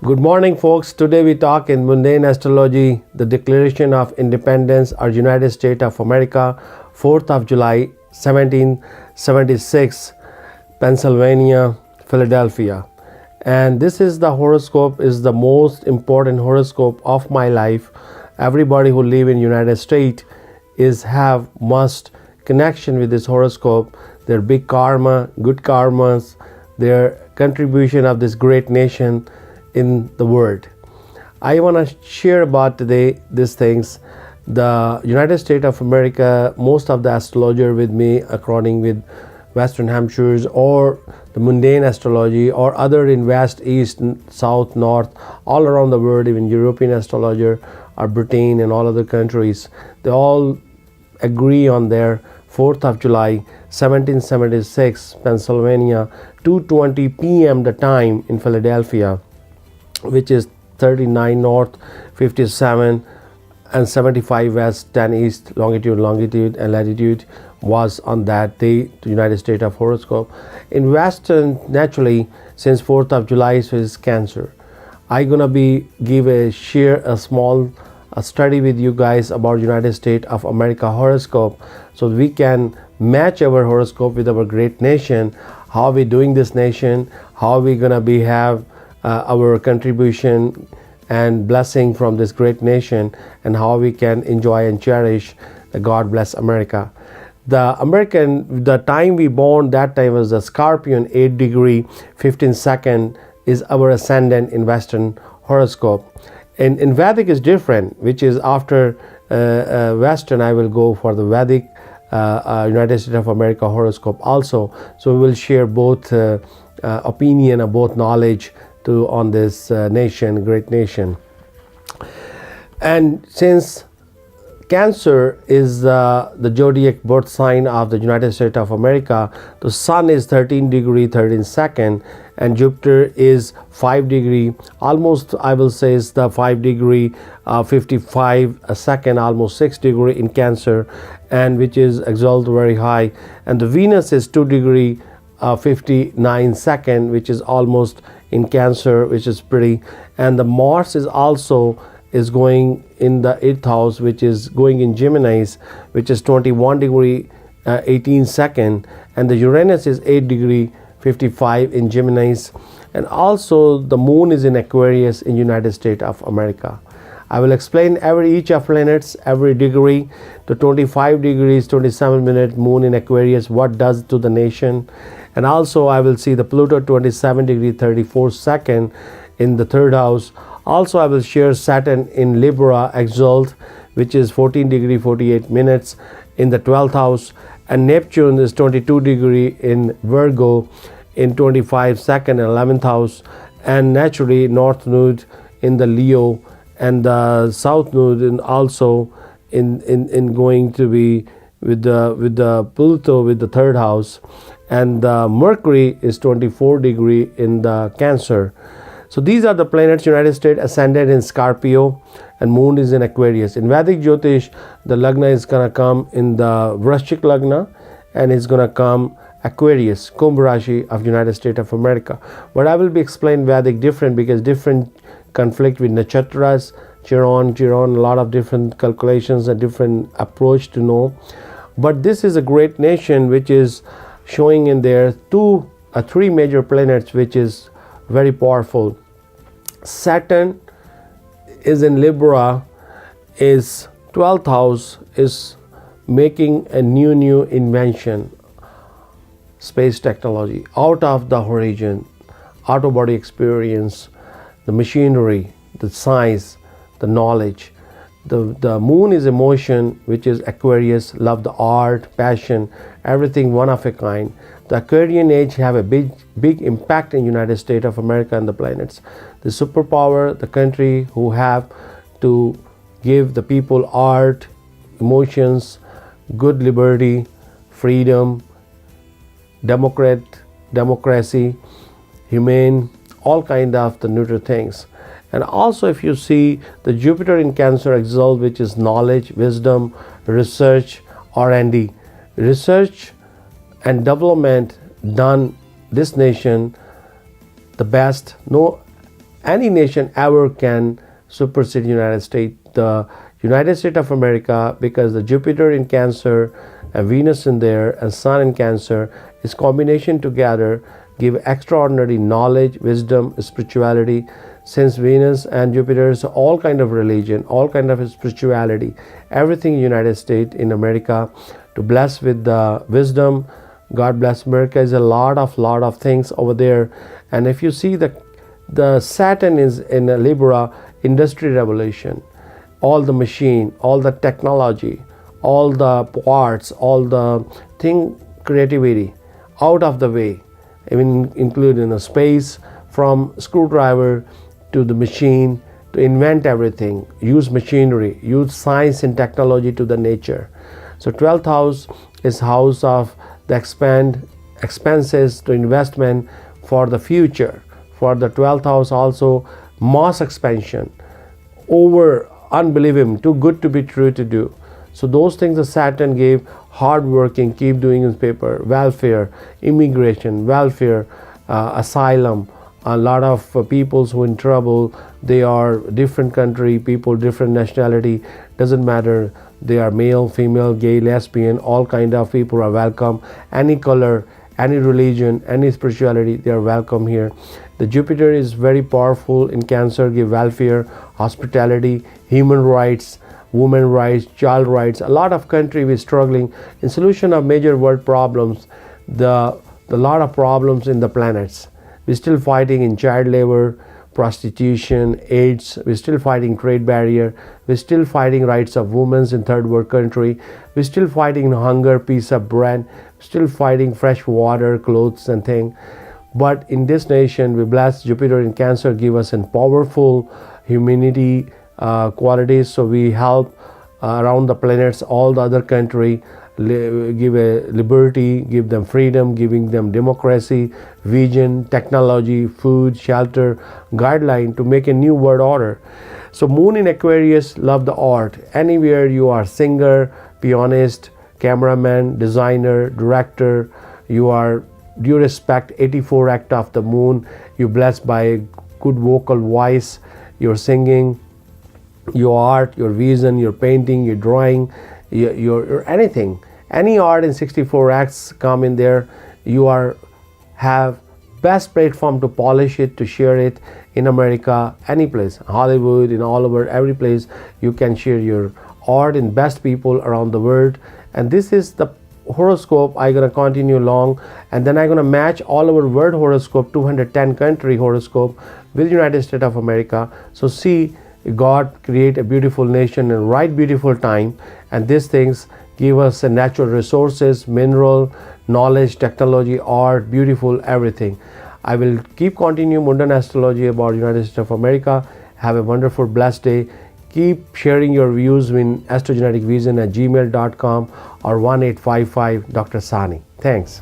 Good morning, folks. Today we talk in mundane astrology, the Declaration of Independence of United States of America, 4th of July, 1776, Pennsylvania, Philadelphia. And this is the horoscope, is the most important horoscope of my life. Everybody who live in United States must connection with this horoscope, their big karma, good karmas, their contribution of this great nation in the world. I want to share about today these things. The United States of America, most of the astrologer with me, according with Western Hampshires or the mundane astrology or other in West, East, South, North, all around the world, even European astrologer or Britain and all other countries, they all agree on their 4th of July, 1776, Pennsylvania, 2:20 p.m. the time in Philadelphia, which is 39 north, 57 and 75 west, 10 east, longitude and latitude was on that day, the United States of horoscope. In Western, naturally, since 4th of July is Cancer. I'm gonna share a small study with you guys about United States of America horoscope, so we can match our horoscope with our great nation, how we doing this nation, how we gonna have our contribution and blessing from this great nation, and how we can enjoy and cherish the God bless America. The time we born, that time was the Scorpion, 8 degree 15 second is our ascendant in Western horoscope. And in Vedic is different, which is after Western. I will go for the Vedic United States of America horoscope also. So we will share both opinion and both knowledge on this nation, great nation. And since Cancer is the zodiac birth sign of the United States of America, the Sun is 13 degree 13 second and Jupiter is 5 degree, almost I will say is the 5 degree 55 a second, almost 6 degree in Cancer, and which is exalted very high. And the Venus is 2 degree 59 second, which is almost in Cancer, which is pretty. And the Mars is also going in the 8th house, which is going in Gemini, which is 21 degree 18 second, and the Uranus is 8 degree 55 in Gemini, and also the Moon is in Aquarius in United States of America. I will explain each of planets, every degree, the 25 degrees 27 minutes Moon in Aquarius, what does to the nation. And also I will see the Pluto 27 degree 34 second in the 3rd house. Also I will share Saturn in Libra exalt, which is 14 degree 48 minutes in the 12th house, and Neptune is 22 degree in Virgo in 25 second and 11th house, and naturally North Node in the Leo, and the South Node in also in going to be with the Pluto with the 3rd house, and Mercury is 24 degree in the Cancer. So these are the planets. United States ascended in Scorpio and Moon is in Aquarius. In Vedic Jyotish, the Lagna is gonna come in the Vrashchik Lagna, and it's gonna come Aquarius, Kumbh Rashi of United States of America. But I will be explain Vedic different, because different conflict with nakshatras, Chiron, a lot of different calculations and different approach to know. But this is a great nation which is showing in there three major planets, which is very powerful. Saturn is in Libra, is 12th house, is making a new invention, space technology, out of the horizon, auto body experience, the machinery, the science, the knowledge. The Moon is emotion, which is Aquarius, love, the art, passion, everything one of a kind. The Aquarian age have a big impact in United States of America and the planets. The superpower, the country who have to give the people art, emotions, good liberty, freedom, democracy, humane, all kind of the neutral things. And also if you see the Jupiter in Cancer exalt, which is knowledge, wisdom, research, R&D. Research and development done this nation the best. No any nation ever can supersede United States. The United States of America, because the Jupiter in Cancer and Venus in there and Sun in Cancer, is combination together give extraordinary knowledge, wisdom, spirituality. Since Venus and Jupiter is all kind of religion, all kind of spirituality, everything in United States in America to bless with the wisdom. God bless America is a lot of things over there. And if you see the Saturn is in a Libra, industry revolution, all the machine, all the technology, all the parts, all the thing, creativity out of the way, even including the space, from screwdriver to the machine, to invent everything, use machinery, use science and technology to the nature. So 12th house is house of the expenses to investment for the future. For the 12th house also mass expansion, over unbelievable, too good to be true to do. So those things the Saturn gave, hard working, keep doing his paper, welfare, immigration, welfare, asylum, a lot of peoples who in trouble, they are different country, people, different nationality, doesn't matter, they are male, female, gay, lesbian, all kind of people are welcome, any color, any religion, any spirituality, they are welcome here. The Jupiter is very powerful in Cancer, give welfare, hospitality, human rights, women rights, child rights. A lot of country is struggling in solution of major world problems. The lot of problems in the planets. We're still fighting in child labor, prostitution, AIDS. We're still fighting trade barrier. We're still fighting rights of women in third world country. We're still fighting hunger, piece of bread. Still fighting fresh water, clothes and thing. But in this nation, we bless Jupiter in Cancer, give us a powerful humanity qualities. So we help around the planets, all the other country, give a liberty, give them freedom, giving them democracy, vision, technology, food, shelter, guideline to make a new world order. So Moon in Aquarius, love the art. Anywhere you are singer, pianist, cameraman, designer, director, you respect 84 act of the moon, you're blessed by a good vocal voice, your singing, your art, your vision, your painting, your drawing, your anything. Any art in 64 acts come in there, you have best platform to polish it, to share it in America, any place, Hollywood, in all over, every place you can share your art in best people around the world. And this is the horoscope. I'm gonna continue long, and then I'm gonna match all our world horoscope, 210 country horoscope with United States of America. So see, God create a beautiful nation in right beautiful time, and these things give us a natural resources, mineral, knowledge, technology, art, beautiful everything. I will keep continue Mundan astrology about United States of America. Have a wonderful blessed day. Keep sharing your views in astrogeneticvision@gmail.com or 1855 Dr. Sani. Thanks.